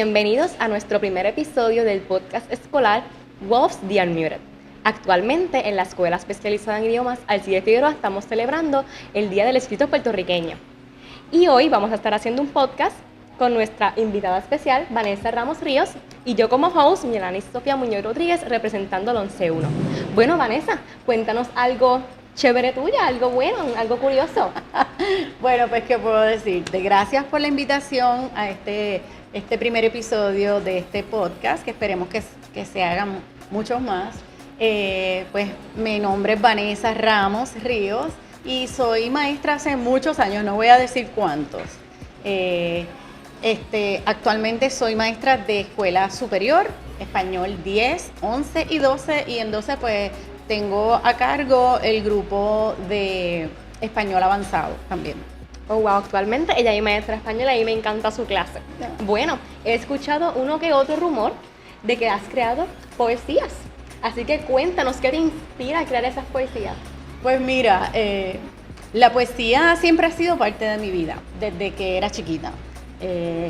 Bienvenidos a nuestro primer episodio del podcast escolar Wolves The Unmuted. Actualmente en la Escuela Especializada en Idiomas Alcides Figueroa estamos celebrando el Día del Escritor Puertorriqueño. Y hoy vamos a estar haciendo un podcast con nuestra invitada especial, Vanessa Ramos Ríos, y yo como host, Melanie Sofía Muñoz Rodríguez, representando al 11-1. Bueno, Vanessa, cuéntanos algo chévere tuya, algo bueno, algo curioso. Bueno, pues, ¿qué puedo decirte? Gracias por la invitación a este primer episodio de este podcast, que esperemos que se hagan muchos más. Pues, mi nombre es Vanessa Ramos Ríos y soy maestra hace muchos años, no voy a decir cuántos. Actualmente soy maestra de escuela superior, español 10, 11 y 12, y en 12 pues tengo a cargo el grupo de español avanzado también. Oh, wow, actualmente ella es maestra española y me encanta su clase. Bueno, he escuchado uno que otro rumor de que has creado poesías. Así que cuéntanos, ¿qué te inspira a crear esas poesías? Pues mira, la poesía siempre ha sido parte de mi vida, desde que era chiquita.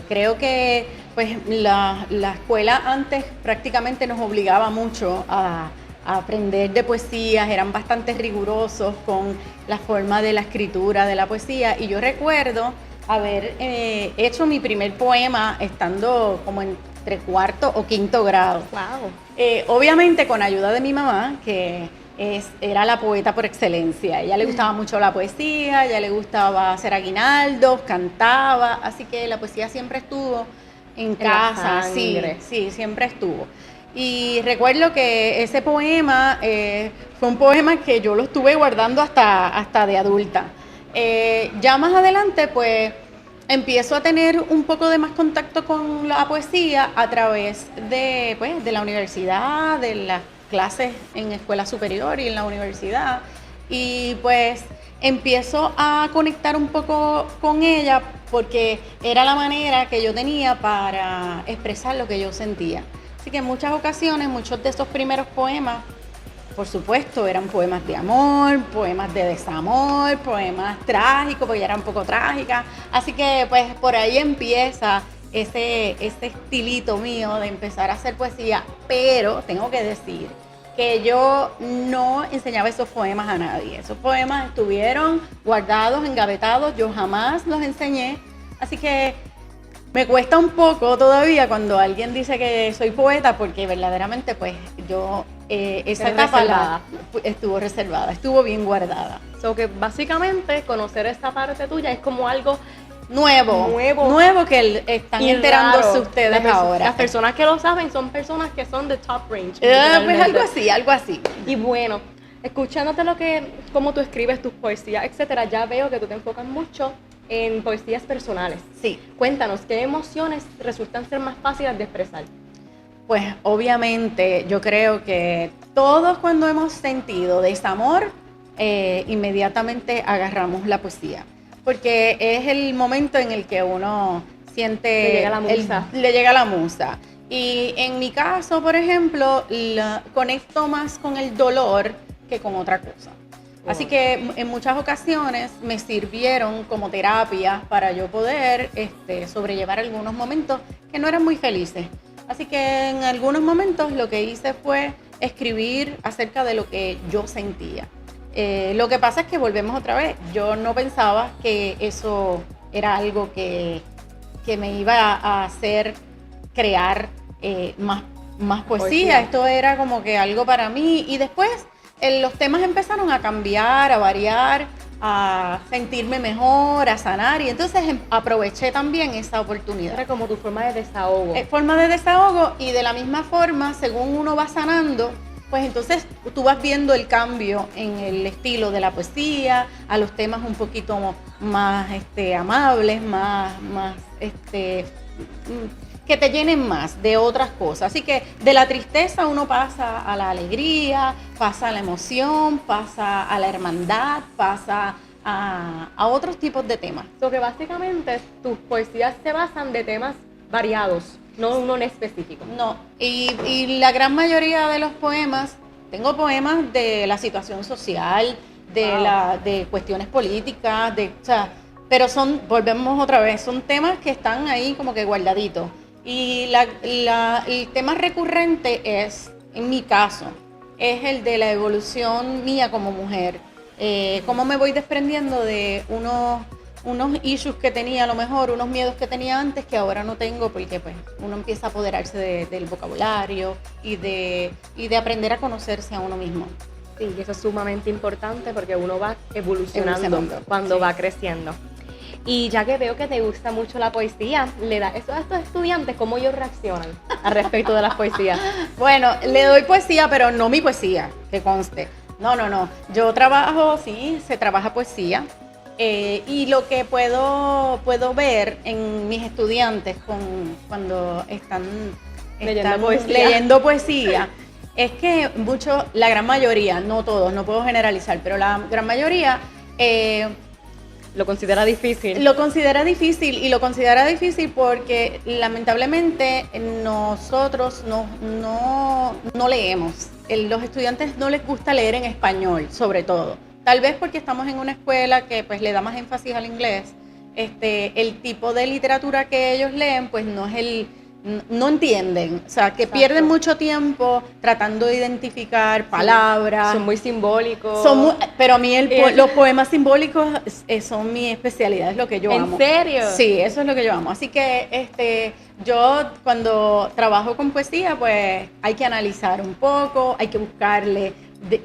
Creo que pues la escuela antes prácticamente nos obligaba mucho a aprender de poesías, eran bastante rigurosos con la forma de la escritura de la poesía, y yo recuerdo haber hecho mi primer poema estando como entre cuarto o quinto grado. Wow. Obviamente con ayuda de mi mamá, que era la poeta por excelencia. A ella le gustaba mucho la poesía, a ella le gustaba hacer aguinaldos, cantaba, así que la poesía siempre estuvo en casa, sí, siempre estuvo. Y recuerdo que ese poema fue un poema que yo lo estuve guardando hasta de adulta. Ya más adelante, pues, empiezo a tener un poco de más contacto con la poesía a través de la universidad, de las clases en escuela superior y en la universidad. Y pues empiezo a conectar un poco con ella porque era la manera que yo tenía para expresar lo que yo sentía. Así que en muchas ocasiones, muchos de esos primeros poemas, por supuesto, eran poemas de amor, poemas de desamor, poemas trágicos, porque ya eran un poco trágicas. Así que pues por ahí empieza ese estilito mío de empezar a hacer poesía, pero tengo que decir que yo no enseñaba esos poemas a nadie. Esos poemas estuvieron guardados, engavetados, yo jamás los enseñé, así que me cuesta un poco todavía cuando alguien dice que soy poeta, porque verdaderamente pues yo esa etapa estuvo reservada, estuvo bien guardada. So que básicamente conocer esa parte tuya es como algo nuevo que están y enterándose raro. ustedes ahora. Las personas que lo saben son personas que son de top range. Pues algo así. Y bueno, escuchándote cómo tú escribes tus poesías, etcétera, ya veo que tú te enfocas mucho en poesías personales. Sí. Cuéntanos, ¿qué emociones resultan ser más fáciles de expresar? Pues obviamente yo creo que todos, cuando hemos sentido desamor, inmediatamente agarramos la poesía, porque es el momento en el que uno siente le llega la musa. Y en mi caso, por ejemplo, conecto más con el dolor que con otra cosa. Así que en muchas ocasiones me sirvieron como terapia para yo poder sobrellevar algunos momentos que no eran muy felices. Así que en algunos momentos lo que hice fue escribir acerca de lo que yo sentía. Lo que pasa es que volvemos otra vez. Yo no pensaba que eso era algo que me iba a hacer crear más poesía. Esto era como que algo para mí, y después los temas empezaron a cambiar, a variar, a sentirme mejor, a sanar, y entonces aproveché también esa oportunidad. Era como tu forma de desahogo. Forma de desahogo, y de la misma forma, según uno va sanando, pues entonces tú vas viendo el cambio en el estilo de la poesía, a los temas un poquito más amables, más que te llenen más de otras cosas. Así que de la tristeza uno pasa a la alegría, pasa a la emoción, pasa a la hermandad, pasa a otros tipos de temas. So que básicamente tus poesías se basan de temas variados, no uno en específico. No, y la gran mayoría de los poemas, tengo poemas de la situación social, de cuestiones políticas, pero volvemos otra vez, son temas que están ahí como que guardaditos. Y el tema recurrente es, en mi caso, es el de la evolución mía como mujer. Cómo me voy desprendiendo de unos issues que tenía a lo mejor, unos miedos que tenía antes que ahora no tengo, porque pues uno empieza a apoderarse del vocabulario y de aprender a conocerse a uno mismo. Sí, y eso es sumamente importante porque uno va evolucionando cuando va creciendo. Y ya que veo que te gusta mucho la poesía, ¿le das eso a estos estudiantes? ¿Cómo ellos reaccionan al respecto de las poesías? Bueno, le doy poesía, pero no mi poesía, que conste. No. Yo trabajo, sí, se trabaja poesía. Y lo que puedo ver en mis estudiantes cuando están leyendo poesía es que la gran mayoría, no todos, no puedo generalizar, pero la gran mayoría lo considera difícil. Lo considera difícil porque lamentablemente nosotros no leemos. Los estudiantes no les gusta leer en español, sobre todo. Tal vez porque estamos en una escuela que pues le da más énfasis al inglés. El tipo de literatura que ellos leen pues no entienden, o sea, que Exacto. Pierden mucho tiempo tratando de identificar palabras. Son muy simbólicos. Pero a mí los poemas simbólicos son mi especialidad, es lo que yo amo. ¿En serio? Sí, eso es lo que yo amo. Así que yo cuando trabajo con poesía, pues hay que analizar un poco, hay que buscarle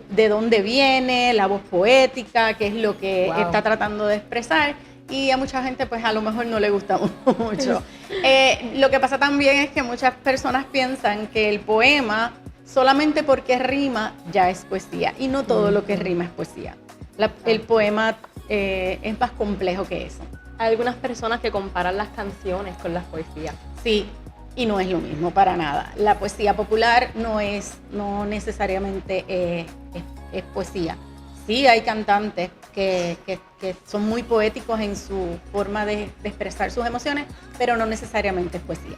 de dónde viene la voz poética, qué es lo que está tratando de expresar. Y a mucha gente pues a lo mejor no le gusta mucho. Lo que pasa también es que muchas personas piensan que el poema, solamente porque rima, ya es poesía. Y no todo lo que rima es poesía. El poema es más complejo que eso. Hay algunas personas que comparan las canciones con las poesías. Sí, y no es lo mismo para nada. La poesía popular no necesariamente es poesía. Sí, hay cantantes que son muy poéticos en su forma de expresar sus emociones, pero no necesariamente es poesía.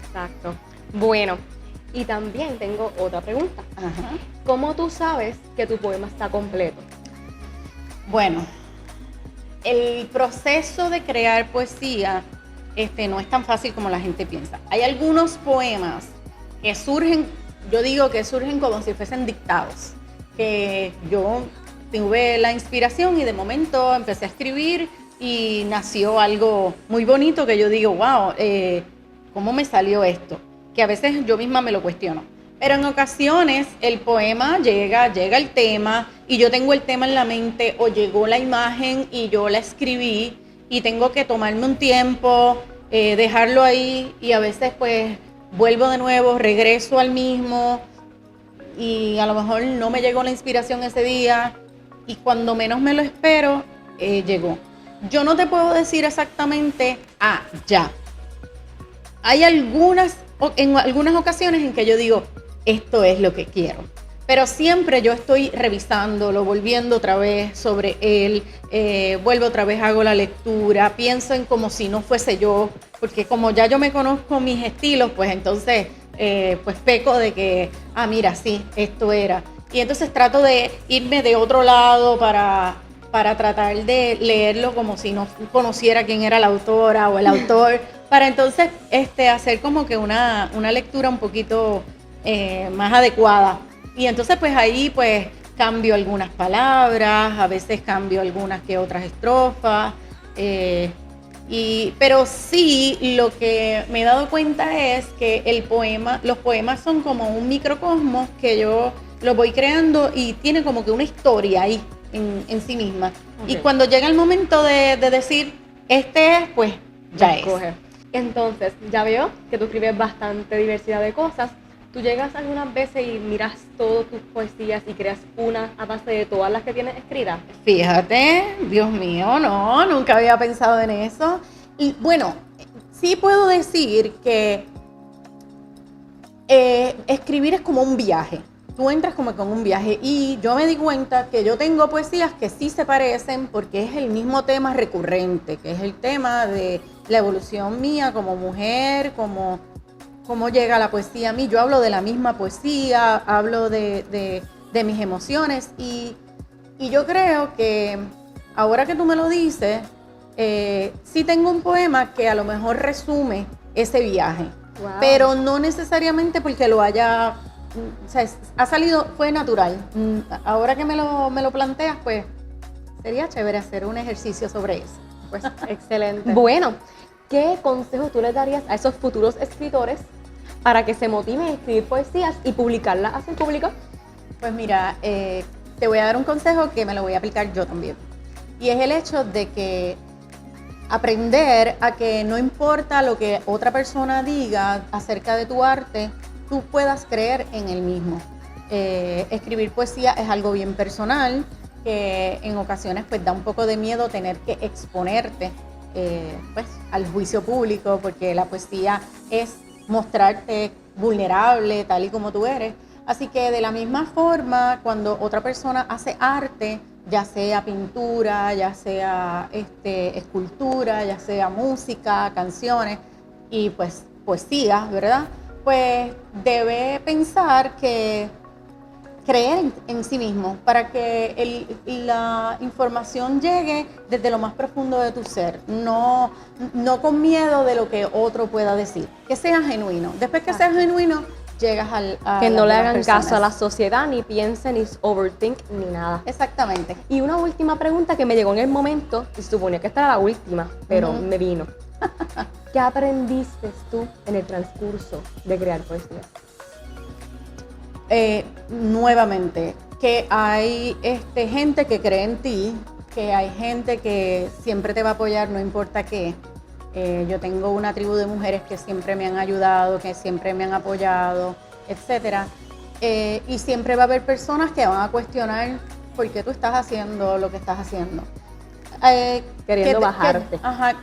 Exacto. Bueno, y también tengo otra pregunta. Ajá. ¿Cómo tú sabes que tu poema está completo? Bueno, el proceso de crear poesía no es tan fácil como la gente piensa. Hay algunos poemas que surgen, yo digo que surgen como si fuesen dictados, que yo tuve la inspiración y de momento empecé a escribir y nació algo muy bonito que yo digo, wow, ¿cómo me salió esto? Que a veces yo misma me lo cuestiono. Pero en ocasiones el poema llega el tema y yo tengo el tema en la mente o llegó la imagen y yo la escribí y tengo que tomarme un tiempo, dejarlo ahí y a veces pues vuelvo de nuevo, regreso al mismo y a lo mejor no me llegó la inspiración ese día. Y cuando menos me lo espero, llegó. Yo no te puedo decir exactamente, ya. Hay en algunas ocasiones en que yo digo, esto es lo que quiero. Pero siempre yo estoy revisándolo, volviendo otra vez sobre él, vuelvo otra vez, hago la lectura, pienso en como si no fuese yo, porque como ya yo me conozco mis estilos, pues entonces pues peco de que, mira, sí, esto era. Y entonces trato de irme de otro lado para tratar de leerlo como si no conociera quién era la autora o el autor, para entonces hacer como que una lectura un poquito más adecuada. Y entonces pues ahí pues cambio algunas palabras, a veces cambio algunas que otras estrofas, pero sí lo que me he dado cuenta es que los poemas son como un microcosmos que yo lo voy creando y tiene como que una historia ahí en sí misma. Okay. Y cuando llega el momento de decir, pues ya es. Entonces, ya veo que tú escribes bastante diversidad de cosas. ¿Tú llegas algunas veces y miras todas tus poesías y creas una a base de todas las que tienes escritas? Fíjate, Dios mío, no, nunca había pensado en eso. Y bueno, sí puedo decir que escribir es como un viaje. Tú entras como con un viaje y yo me di cuenta que yo tengo poesías que sí se parecen porque es el mismo tema recurrente, que es el tema de la evolución mía como mujer, cómo llega la poesía a mí. Yo hablo de la misma poesía, hablo de mis emociones y yo creo que ahora que tú me lo dices, sí tengo un poema que a lo mejor resume ese viaje. Wow. pero no necesariamente porque lo haya, o sea, ha salido, fue natural. Ahora que me lo planteas, pues sería chévere hacer un ejercicio sobre eso. Pues Excelente. Bueno, ¿qué consejo tú le darías a esos futuros escritores para que se motiven a escribir poesías y publicarlas hacia el público? Pues mira, te voy a dar un consejo que me lo voy a aplicar yo también. Y es el hecho de que aprender a que no importa lo que otra persona diga acerca de tu arte, tú puedas creer en el mismo. Escribir poesía es algo bien personal, que en ocasiones pues da un poco de miedo tener que exponerte pues al juicio público, porque la poesía es mostrarte vulnerable tal y como tú eres. Así que de la misma forma, cuando otra persona hace arte, ya sea pintura, ya sea escultura, ya sea música, canciones y pues poesía, ¿verdad? Pues debe pensar que creer en sí mismo para que la información llegue desde lo más profundo de tu ser, no con miedo de lo que otro pueda decir, que sea genuino. Después que seas genuino, llegas a que no le hagan personas. caso a la sociedad, ni piensen, ni overthink, ni nada. Exactamente. Y una última pregunta que me llegó en el momento, y suponía que esta era la última, pero me vino. ¿Qué aprendiste tú en el transcurso de crear poesía? Nuevamente, que hay gente que cree en ti, que hay gente que siempre te va a apoyar, no importa qué. Yo tengo una tribu de mujeres que siempre me han ayudado, que siempre me han apoyado, etcétera. Y siempre va a haber personas que van a cuestionar por qué tú estás haciendo lo que estás haciendo. Queriendo bajarte. Ajá,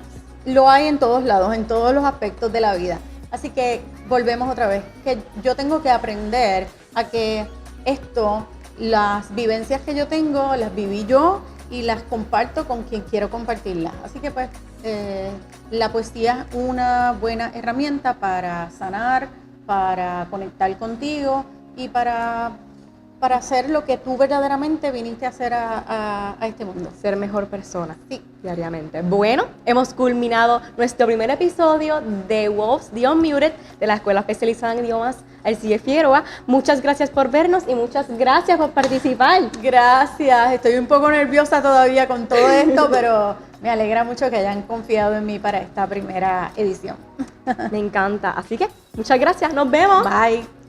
lo hay en todos lados, en todos los aspectos de la vida. Así que volvemos otra vez, que yo tengo que aprender a que las vivencias que yo tengo, las viví yo y las comparto con quien quiero compartirlas. Así que pues la poesía es una buena herramienta para sanar, para conectar contigo y para hacer lo que tú verdaderamente viniste a hacer a este mundo. Ser mejor persona. Sí. Diariamente. Bueno, hemos culminado nuestro primer episodio de WOFS The Unmuted de la Escuela Especializada en Idiomas Alcides Figueroa. Muchas gracias por vernos y muchas gracias por participar. Gracias, estoy un poco nerviosa todavía con todo esto, pero me alegra mucho que hayan confiado en mí para esta primera edición. Me encanta. Así que muchas gracias. Nos vemos. Bye.